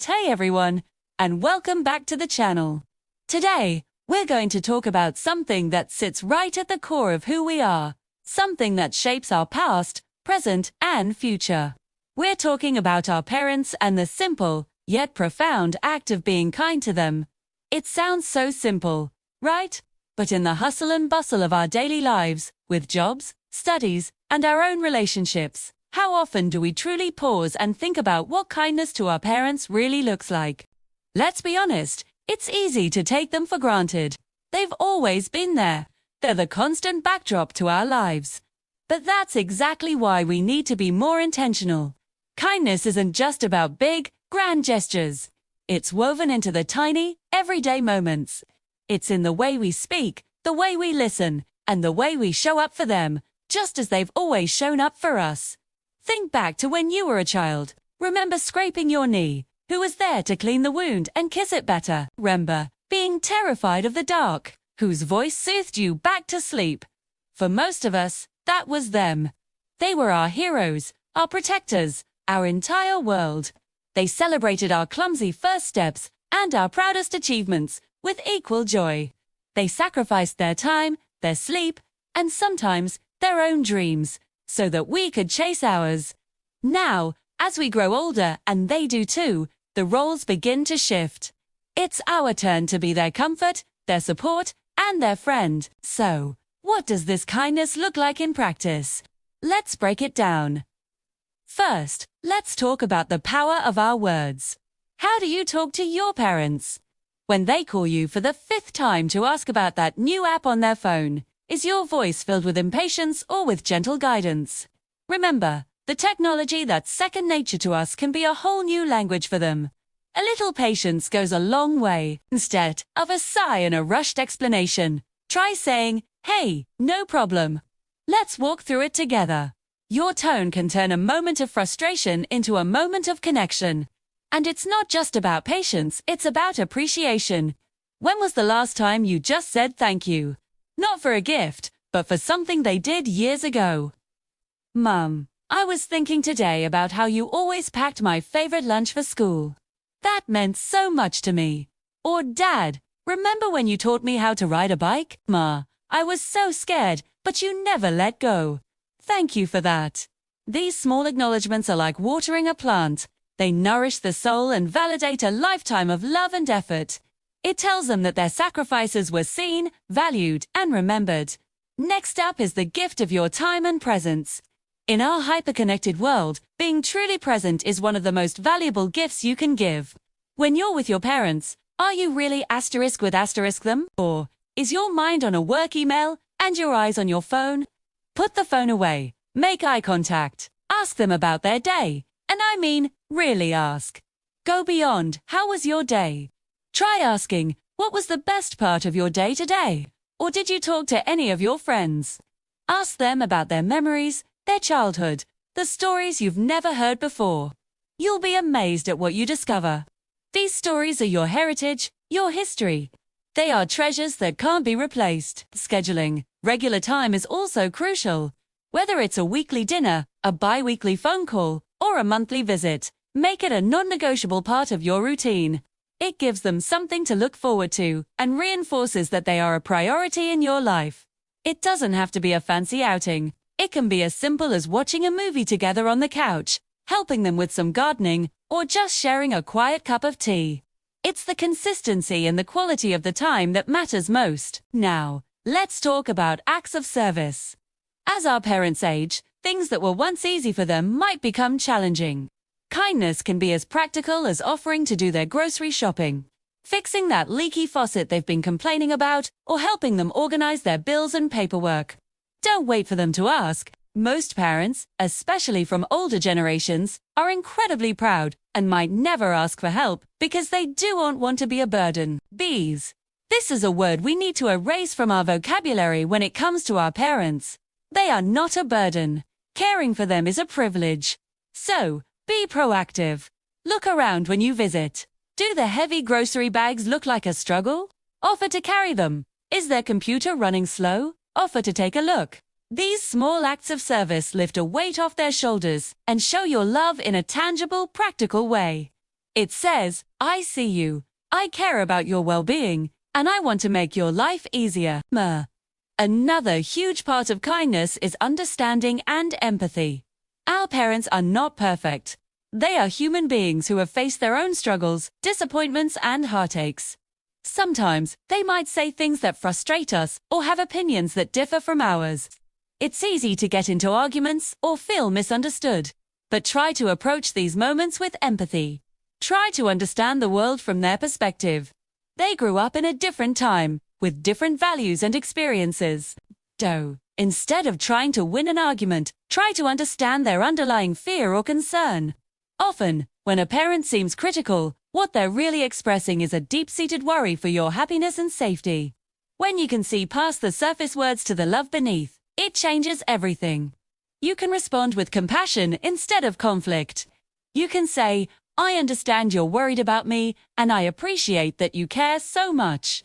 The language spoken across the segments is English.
Hey everyone, and welcome back to the channel. Today, we're going to talk about something that sits right at the core of who we are, something that shapes our past, present, and future. We're talking about our parents and the simple, yet profound act of being kind to them. It sounds so simple, right? But in the hustle and bustle of our daily lives, with jobs, studies, and our own relationships, how often do we truly pause and think about what kindness to our parents really looks like? Let's be honest, it's easy to take them for granted. They've always been there. They're the constant backdrop to our lives. But that's exactly why we need to be more intentional. Kindness isn't just about big, grand gestures. It's woven into the tiny, everyday moments. It's in the way we speak, the way we listen, and the way we show up for them, just as they've always shown up for us. Think back to when you were a child. Remember scraping your knee? Who was there to clean the wound and kiss it better? Remember being terrified of the dark? Whose voice soothed you back to sleep? For most of us, that was them. They were our heroes, our protectors, our entire world. They celebrated our clumsy first steps and our proudest achievements with equal joy. They sacrificed their time, their sleep, and sometimes their own dreams, so that we could chase ours. Now, as we grow older, and they do too, the roles begin to shift. It's our turn to be their comfort, their support, and their friend. So, what does this kindness look like in practice? Let's break it down. First, let's talk about the power of our words. How do you talk to your parents? When they call you for the 5th time to ask about that new app on their phone, is your voice filled with impatience or with gentle guidance? Remember, the technology that's second nature to us can be a whole new language for them. A little patience goes a long way. Instead of a sigh and a rushed explanation, try saying, "Hey, no problem. Let's walk through it together." Your tone can turn a moment of frustration into a moment of connection. And it's not just about patience, it's about appreciation. When was the last time you just said thank you? Not for a gift, but for something they did years ago. Mum, I was thinking today about how you always packed my favorite lunch for school. That meant so much to me. Or Dad, remember when you taught me how to ride a bike? Ma, I was so scared, but you never let go. Thank you for that. These small acknowledgements are like watering a plant. They nourish the soul and validate a lifetime of love and effort. It tells them that their sacrifices were seen, valued, and remembered. Next up is the gift of your time and presence. In our hyper-connected world, being truly present is one of the most valuable gifts you can give. When you're with your parents, are you really asterisk with asterisk them? Or is your mind on a work email and your eyes on your phone? Put the phone away. Make eye contact. Ask them about their day. And I mean, really ask. Go beyond, how was your day? Try asking, what was the best part of your day today? Or did you talk to any of your friends? Ask them about their memories, their childhood, the stories you've never heard before. You'll be amazed at what you discover. These stories are your heritage, your history. They are treasures that can't be replaced. Scheduling regular time is also crucial. Whether it's a weekly dinner, a bi-weekly phone call, or a monthly visit, make it a non-negotiable part of your routine. It gives them something to look forward to and reinforces that they are a priority in your life. It doesn't have to be a fancy outing. It can be as simple as watching a movie together on the couch, helping them with some gardening, or just sharing a quiet cup of tea. It's the consistency and the quality of the time that matters most. Now, let's talk about acts of service. As our parents age, things that were once easy for them might become challenging. Kindness can be as practical as offering to do their grocery shopping, fixing that leaky faucet they've been complaining about, or helping them organize their bills and paperwork. Don't wait for them to ask. Most parents, especially from older generations, are incredibly proud and might never ask for help because they don't want to be a burden. Bees. This is a word we need to erase from our vocabulary when it comes to our parents. They are not a burden. Caring for them is a privilege. So, be proactive. Look around when you visit. Do the heavy grocery bags look like a struggle? Offer to carry them. Is their computer running slow? Offer to take a look. These small acts of service lift a weight off their shoulders and show your love in a tangible, practical way. It says, I see you, I care about your well-being, and I want to make your life easier. Another huge part of kindness is understanding and empathy. Our parents are not perfect. They are human beings who have faced their own struggles, disappointments, and heartaches. Sometimes, they might say things that frustrate us or have opinions that differ from ours. It's easy to get into arguments or feel misunderstood. But try to approach these moments with empathy. Try to understand the world from their perspective. They grew up in a different time, with different values and experiences. Instead of trying to win an argument, try to understand their underlying fear or concern. Often, when a parent seems critical, what they're really expressing is a deep-seated worry for your happiness and safety. When you can see past the surface words to the love beneath, it changes everything. You can respond with compassion instead of conflict. You can say, I understand you're worried about me, and I appreciate that you care so much.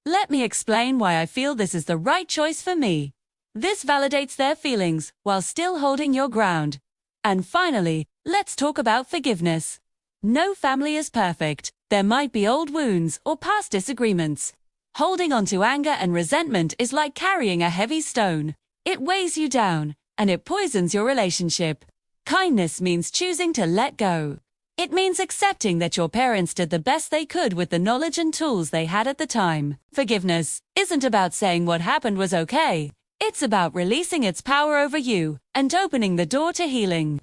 Let me explain why I feel this is the right choice for me. This validates their feelings while still holding your ground. And finally, let's talk about forgiveness. No family is perfect. There might be old wounds or past disagreements. Holding on to anger and resentment is like carrying a heavy stone. It weighs you down, and it poisons your relationship. Kindness means choosing to let go. It means accepting that your parents did the best they could with the knowledge and tools they had at the time. Forgiveness isn't about saying what happened was okay. It's about releasing its power over you and opening the door to healing.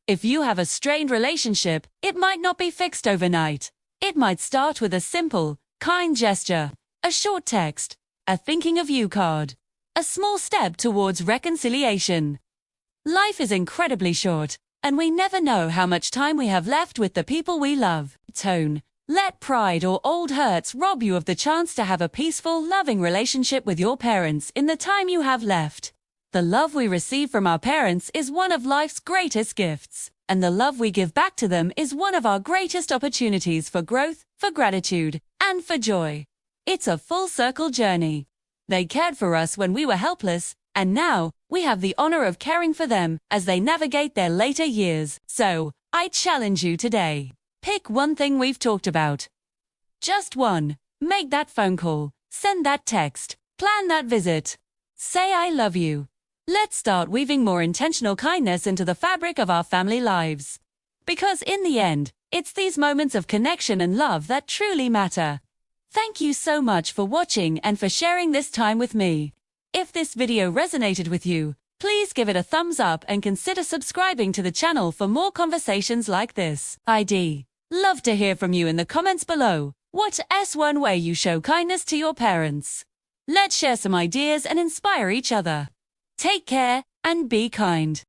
If you have a strained relationship, it might not be fixed overnight. It might start with a simple, kind gesture, a short text, a thinking of you card, a small step towards reconciliation. Life is incredibly short, and we never know how much time we have left with the people we love. Let pride or old hurts rob you of the chance to have a peaceful, loving relationship with your parents in the time you have left. The love we receive from our parents is one of life's greatest gifts, and the love we give back to them is one of our greatest opportunities for growth, for gratitude, and for joy. It's a full-circle journey. They cared for us when we were helpless, and now we have the honor of caring for them as they navigate their later years. So, I challenge you today. Pick one thing we've talked about. Just one. Make that phone call. Send that text. Plan that visit. Say I love you. Let's start weaving more intentional kindness into the fabric of our family lives. Because in the end, it's these moments of connection and love that truly matter. Thank you so much for watching and for sharing this time with me. If this video resonated with you, please give it a thumbs up and consider subscribing to the channel for more conversations like this. I'd love to hear from you in the comments below. What's one way you show kindness to your parents? Let's share some ideas and inspire each other. Take care and be kind.